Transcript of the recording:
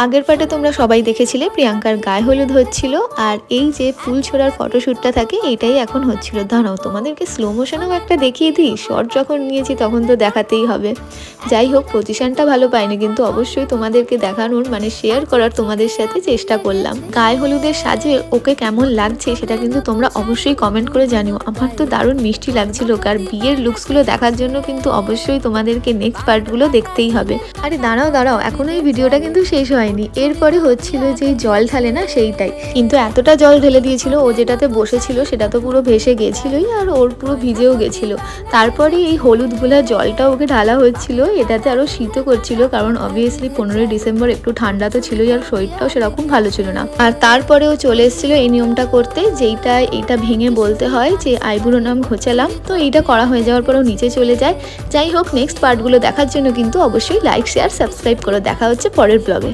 আগের পার্টে তোমরা সবাই দেখেছিলে প্রিয়াঙ্কার গায়ে হলুদ হচ্ছিল, আর এই যে ফুল ছোড়ার ফটোশ্যুটটা থাকে এইটাই এখন হচ্ছিল। দাঁড়াও তোমাদেরকে স্লো মোশনেও একটা দেখিয়ে দিই, শর্ট যখন নিয়েছি তখন তো দেখাতেই হবে। যাই হোক, পজিশনটা ভালো পাইনি, কিন্তু অবশ্যই তোমাদেরকে দেখানোর মানে শেয়ার করার তোমাদের সাথে চেষ্টা করলাম। গায়ে হলুদের সাজে ওকে কেমন লাগছে সেটা কিন্তু তোমরা অবশ্যই কমেন্ট করে জানিও। আমার তো দারুণ মিষ্টি লাগছিল। আর বিয়ের লুকসগুলো দেখার জন্য কিন্তু অবশ্যই তোমাদেরকে নেক্সট পার্টগুলো দেখতেই হবে। আরে দাঁড়াও দাঁড়াও, এখনো এই ভিডিওটা কিন্তু শেষ হয়নি। এরপরে হচ্ছিল যে জল ঢালে না সেইটাই, কিন্তু এতটা জল ঢেলে দিয়েছিল ও যেটাতে বসেছিল সেটা তো পুরো ভেসে গেছিলোই, আর ওর পুরো ভিজেও গেছিল। তারপরে এই হলুদ গুলা জলটা ওকে ঢালা হচ্ছিল, এটাতে আরো শীতও করছিল, কারণ অবভিয়াসলি 15ই ডিসেম্বর একটু ঠান্ডা তো ছিলই, আর শরীরটাও সেরকম ভালো ছিল না। আর তারপরেও চলে এসেছিল এই নিয়মটা করতে, যেইটা এইটা ভেঙে বলতে হয় যে আইবুড়ো নাম ঘোচালাম। তো এইটা করা হয়ে যাওয়ার পরেও নিচে চলে যায়। যাই হোক, নেক্সট পার্টগুলো দেখার জন্য কিন্তু অবশ্যই লাইক শেয়ার সাবস্ক্রাইব করো। দেখা হচ্ছে পরের ব্লগে।